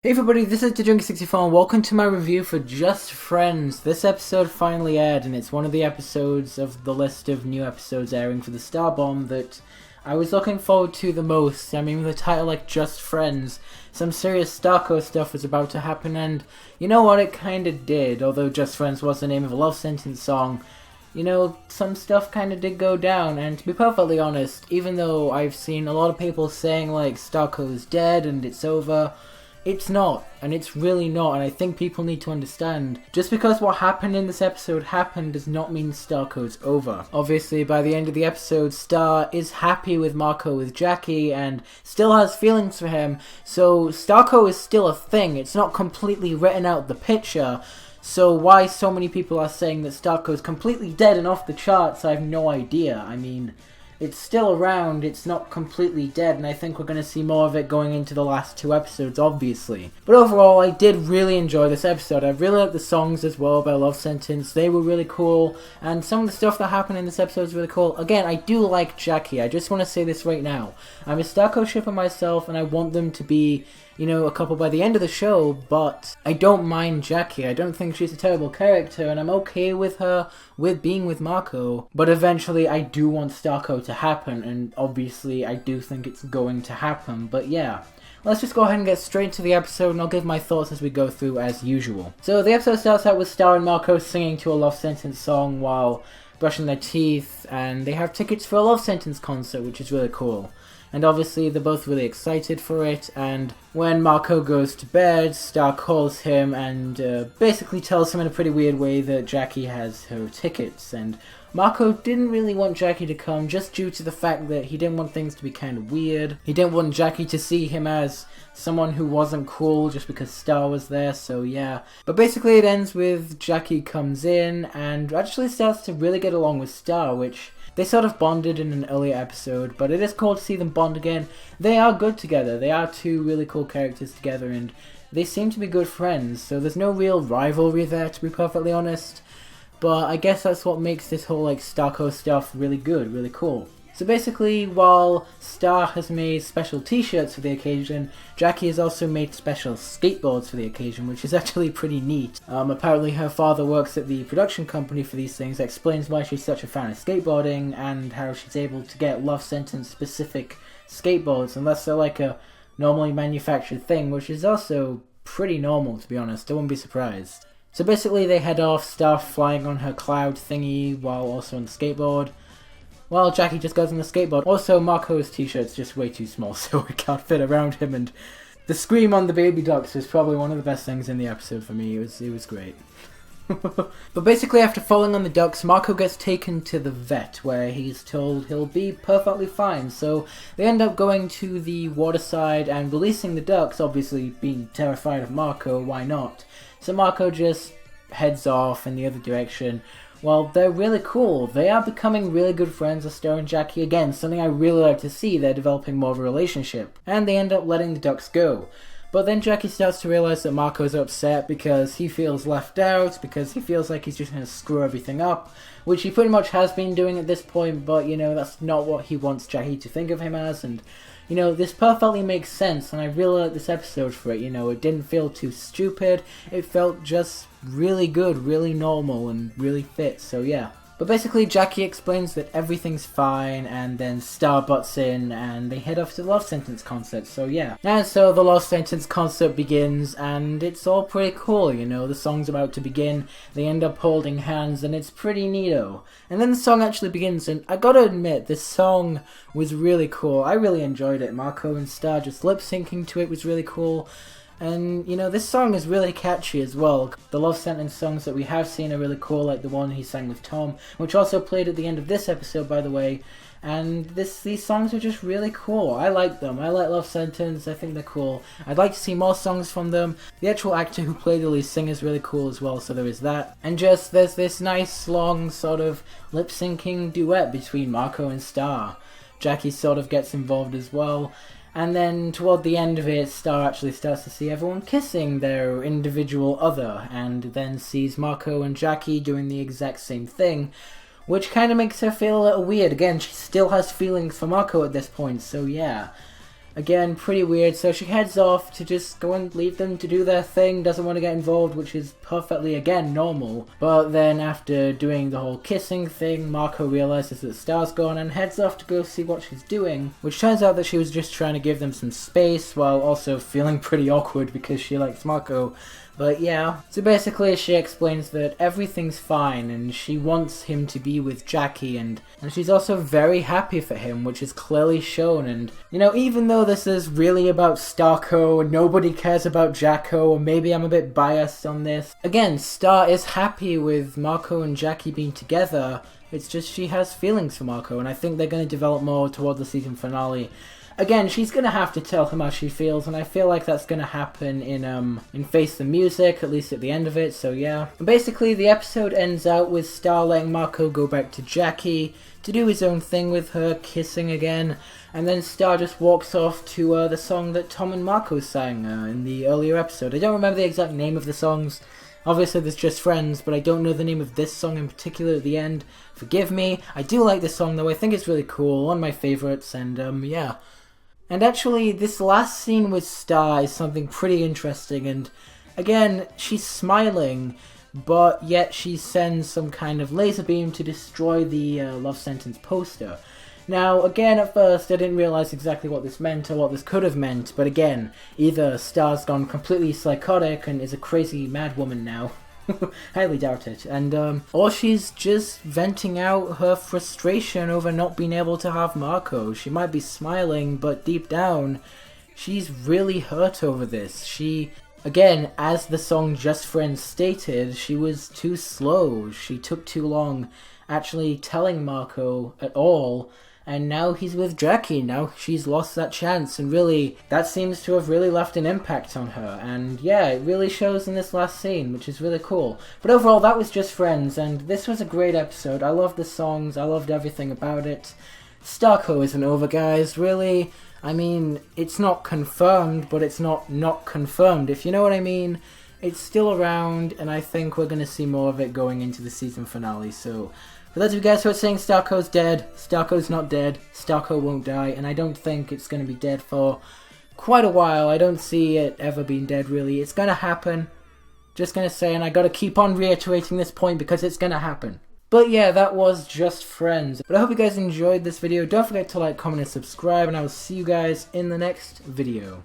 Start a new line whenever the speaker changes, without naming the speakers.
Hey everybody, this is DeJunkie64 and welcome to my review for Just Friends. This episode finally aired and it's one of the episodes of the list of new episodes airing for the Starbomb that I was looking forward to the most. I mean, with a title like Just Friends, some serious Starco stuff was about to happen, and you know what, it kinda did. Although Just Friends was the name of a Love Sentence song, you know, some stuff kinda did go down, and to be perfectly honest, even though I've seen a lot of people saying like Starco's dead and it's over, it's not, and it's really not, and I think people need to understand. Just because what happened in this episode happened does not mean Starco's over. Obviously, by the end of the episode, Star is happy with Marco with Jackie and still has feelings for him, so Starco is still a thing. It's not completely written out the picture. So why so many people are saying that Starco's completely dead and off the charts, I have no idea. I mean, it's still around, it's not completely dead, and I think we're going to see more of it going into the last two episodes, obviously. But overall, I did really enjoy this episode. I really liked the songs as well by Love Sentence. They were really cool, and some of the stuff that happened in this episode is really cool. Again, I do like Jackie. I just want to say this right now. I'm a Starco shipper myself, and I want them to be, you know, a couple by the end of the show, but I don't mind Jackie. I don't think she's a terrible character, and I'm okay with her with being with Marco, but eventually I do want Starco to happen, and obviously I do think it's going to happen, but yeah. Let's just go ahead and get straight into the episode, and I'll give my thoughts as we go through as usual. So the episode starts out with Star and Marco singing to a Love Sentence song while brushing their teeth, and they have tickets for a Love Sentence concert, which is really cool. And obviously they're both really excited for it, and when Marco goes to bed, Star calls him and basically tells him in a pretty weird way that Jackie has her tickets, and Marco didn't really want Jackie to come just due to the fact that he didn't want things to be kind of weird. He didn't want Jackie to see him as someone who wasn't cool just because Star was there, so yeah. But basically it ends with Jackie comes in and actually starts to really get along with Star, which they sort of bonded in an earlier episode, but it is cool to see them bond again. They are good together. They are two really cool characters together, and they seem to be good friends, so there's no real rivalry there, to be perfectly honest. But I guess that's what makes this whole like Starco stuff really good, really cool. So basically, while Star has made special t-shirts for the occasion, Jackie has also made special skateboards for the occasion, which is actually pretty neat. Apparently her father works at the production company for these things. That explains why she's such a fan of skateboarding and how she's able to get Love Sentence specific skateboards, unless they're like a normally manufactured thing, which is also pretty normal, to be honest. I wouldn't be surprised. So basically they head off, Star flying on her cloud thingy while also on the skateboard, while Jackie just goes on the skateboard. Also, Marco's t-shirt's just way too small, so it can't fit around him, and the scream on the baby ducks is probably one of the best things in the episode for me. It was great. But basically, after falling on the ducks, Marco gets taken to the vet, where he's told he'll be perfectly fine. So they end up going to the waterside and releasing the ducks, obviously being terrified of Marco, why not? So Marco just heads off in the other direction. Well, they're really cool. They are becoming really good friends with Star and Jackie again, something I really like to see. They're developing more of a relationship. And they end up letting the ducks go. But then Jackie starts to realize that Marco's upset because he feels left out, because he feels like he's just going to screw everything up, which he pretty much has been doing at this point, but, you know, that's not what he wants Jackie to think of him as, and, you know, this perfectly makes sense, and I really like this episode for it. You know, it didn't feel too stupid, it felt just really good, really normal, and really fit, so yeah. But basically, Jackie explains that everything's fine, and then Star butts in, and they head off to the Love Sentence concert, so yeah. And so the Love Sentence concert begins, and it's all pretty cool, you know, the song's about to begin, they end up holding hands, and it's pretty neato. And then the song actually begins, and I gotta admit, this song was really cool. I really enjoyed it. Marco and Star just lip-syncing to it was really cool. And, you know, this song is really catchy as well. The Love Sentence songs that we have seen are really cool, like the one he sang with Tom, which also played at the end of this episode, by the way. And these songs are just really cool. I like them. I like Love Sentence. I think they're cool. I'd like to see more songs from them. The actual actor who played the lead singer is really cool as well, so there is that. And just, there's this nice, long, sort of lip-syncing duet between Marco and Star. Jackie sort of gets involved as well. And then toward the end of it, Star actually starts to see everyone kissing their individual other, and then sees Marco and Jackie doing the exact same thing, which kind of makes her feel a little weird. Again, she still has feelings for Marco at this point, so yeah. Again, pretty weird, so she heads off to just go and leave them to do their thing, doesn't want to get involved, which is perfectly, again, normal. But then after doing the whole kissing thing, Marco realizes that Star's gone and heads off to go see what she's doing, which turns out that she was just trying to give them some space while also feeling pretty awkward because she likes Marco. But yeah, so basically she explains that everything's fine and she wants him to be with Jackie and she's also very happy for him, which is clearly shown. And, you know, even though this is really about Starco and nobody cares about Jacko, or maybe I'm a bit biased on this, again, Star is happy with Marco and Jackie being together. It's just she has feelings for Marco, and I think they're going to develop more toward the season finale. Again, she's going to have to tell him how she feels, and I feel like that's going to happen in Face the Music, at least at the end of it, so yeah. And basically, the episode ends out with Star letting Marco go back to Jackie to do his own thing with her, kissing again, and then Star just walks off to the song that Tom and Marco sang in the earlier episode. I don't remember the exact name of the songs. Obviously, there's Just Friends, but I don't know the name of this song in particular at the end. Forgive me. I do like this song, though. I think it's really cool. One of my favorites, and yeah. And actually, this last scene with Star is something pretty interesting, and again, she's smiling, but yet she sends some kind of laser beam to destroy the Love Sentence poster. Now, again, at first, I didn't realize exactly what this meant or what this could have meant, but again, either Star's gone completely psychotic and is a crazy mad woman now, highly doubt it, and or she's just venting out her frustration over not being able to have Marco. She might be smiling, but deep down, she's really hurt over this. She, again, as the song Just Friends stated, she was too slow. She took too long actually telling Marco at all, and now he's with Jackie. Now she's lost that chance, and really, that seems to have really left an impact on her. And yeah, it really shows in this last scene, which is really cool. But overall, that was Just Friends, and this was a great episode. I loved the songs, I loved everything about it. Starco isn't over, guys, really. I mean, it's not confirmed, but it's not confirmed, if you know what I mean. It's still around, and I think we're going to see more of it going into the season finale, so for those of you guys who are saying Starco's dead, Starco's not dead, Starco won't die, and I don't think it's going to be dead for quite a while. I don't see it ever being dead, really. It's going to happen. Just going to say, and I got to keep on reiterating this point because it's going to happen. But yeah, that was Just Friends. But I hope you guys enjoyed this video. Don't forget to like, comment, and subscribe, and I will see you guys in the next video.